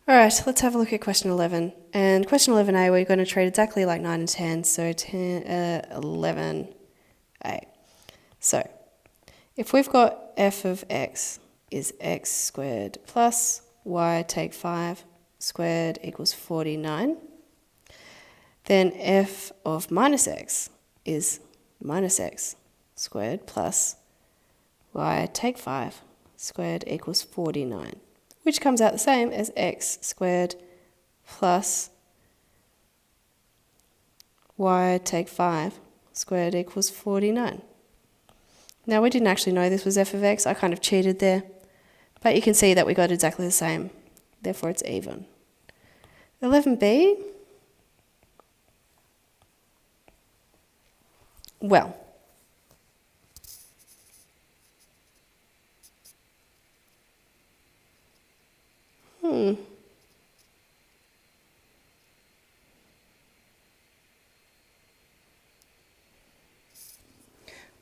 Alright, let's have a look at question 11. And question 11a, we're going to treat exactly like 9 and 10, so 11a. So, if we've got f of x is x squared plus y take 5 squared equals 49, then f of minus x is minus x squared plus y take 5 squared equals 49, which comes out the same as x squared plus y take 5 squared equals 49. Now, we didn't actually know this was f of x. I kind of cheated there. But you can see that we got exactly the same. Therefore, it's even. 11b. Well,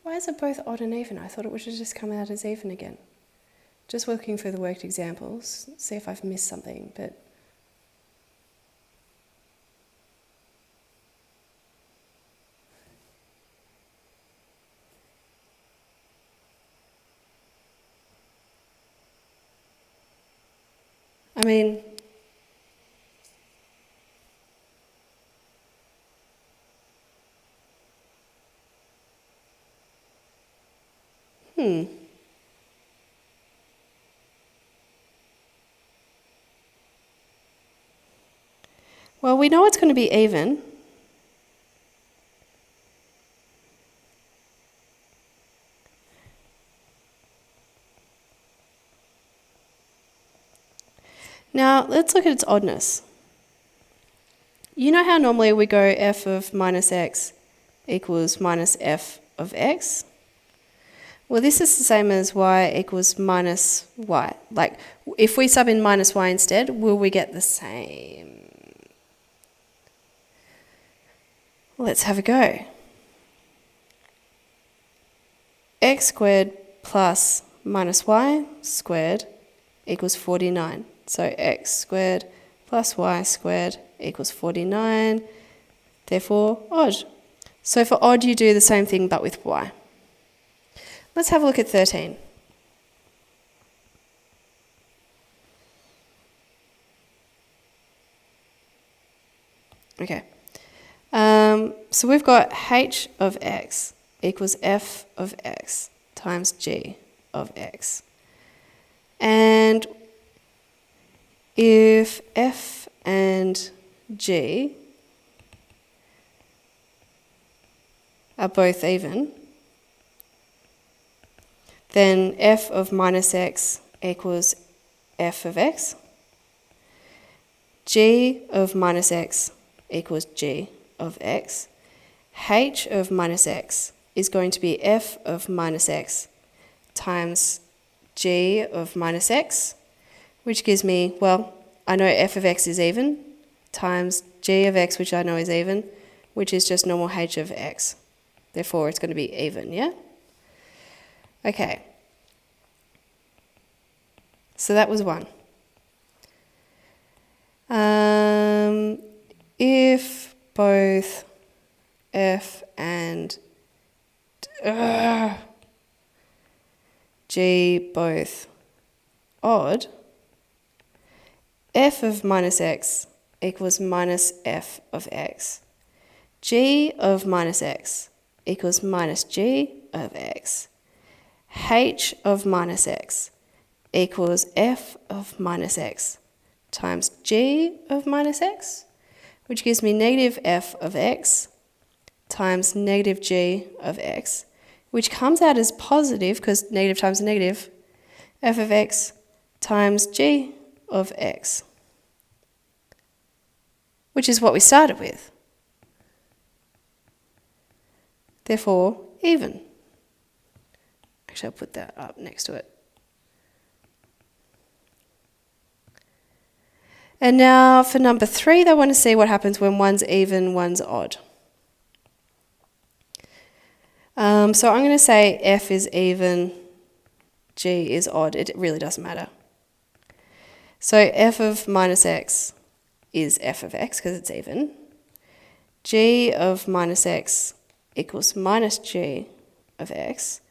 why is it both odd and even? I thought it would have just come out as even again. Just working through the worked examples, see if I've missed something, but I mean, well, we know it's going to be even. Now, let's look at its oddness. You know how normally we go f of minus x equals minus f of x? Well, this is the same as y equals minus y. Like, if we sub in minus y instead, will we get the same? Let's have a go. X squared plus minus y squared equals 49. So x squared plus y squared equals 49. Therefore, odd. So for odd, you do the same thing but with y. Let's have a look at 13. Okay. So we've got h of x equals f of x times g of x. And if f and g are both even, then f of minus x equals f of x. G of minus x equals g of x. H of minus x is going to be f of minus x times g of minus x, which gives me, well, I know f of x is even, times g of x, which I know is even, which is just normal h of x. Therefore, it's going to be even, yeah? Okay. So that was one. If both f and g both odd, f of minus x equals minus f of x. G of minus x equals minus g of x. H of minus x equals f of minus x times g of minus x, which gives me negative f of x times negative g of x, which comes out as positive because negative times negative, f of x times g of x, which is what we started with. Therefore, even. Actually, I'll put that up next to it. And now for number 3, they want to see what happens when one's even, one's odd. So I'm going to say f is even, g is odd. It really doesn't matter. So f of minus x is f of x because it's even. G of minus x equals minus g of x.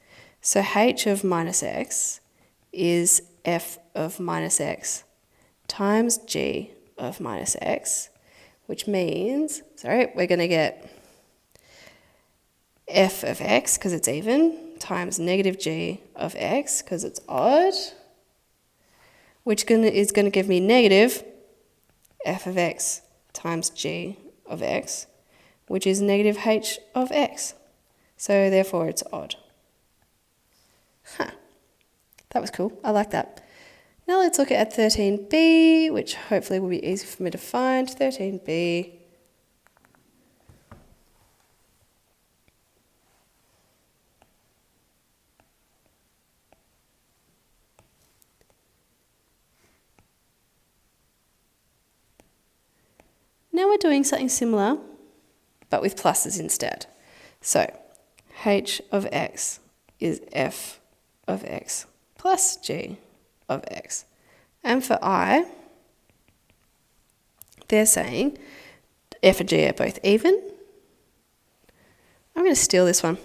So h of minus x is f of minus x times g of minus x, which means, we're going to get f of x, because it's even, times negative g of x, because it's odd, which is going to give me negative f of x times g of x, which is negative h of x. So therefore it's odd. That was cool. I like that. Now let's look at 13b, which hopefully will be easy for me to find. 13b. Now we're doing something similar, but with pluses instead. So h of x is f of x plus g of x. And for I, they're saying f and g are both even. I'm going to steal this one.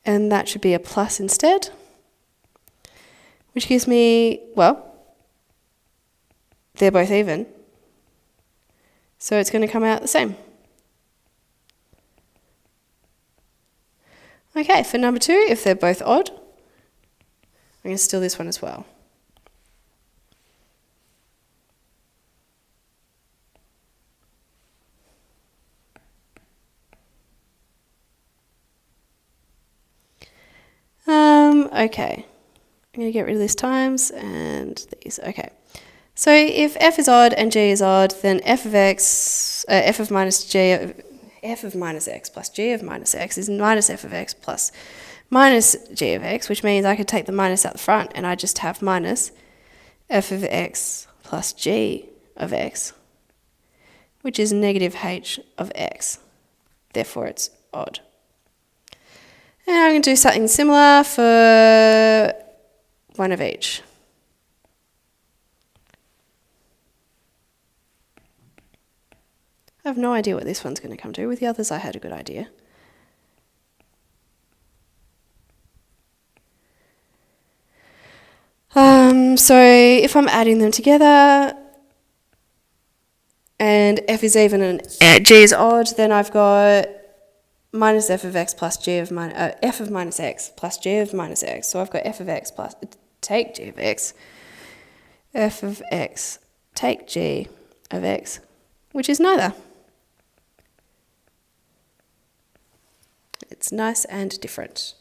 And that should be a plus instead, which gives me, well, they're both even. So it's going to come out the same. Okay, for number 2, if they're both odd, I'm going to steal this one as well. Okay, I'm going to get rid of this times and these. Okay, so if f is odd and g is odd, then f of x, f of minus x plus g of minus x is minus f of x plus minus g of x, which means I could take the minus out the front and I just have minus f of x plus g of x, which is negative h of x. Therefore, it's odd. And I'm going to do something similar for one of each. I have no idea what this one's going to come to. With the others, I had a good idea. So if I'm adding them together, and f is even and g is odd, then I've got minus f of x plus g of f of minus x plus g of minus x. So I've got f of x plus take g of x, f of x take g of x, which is neither. It's nice and different.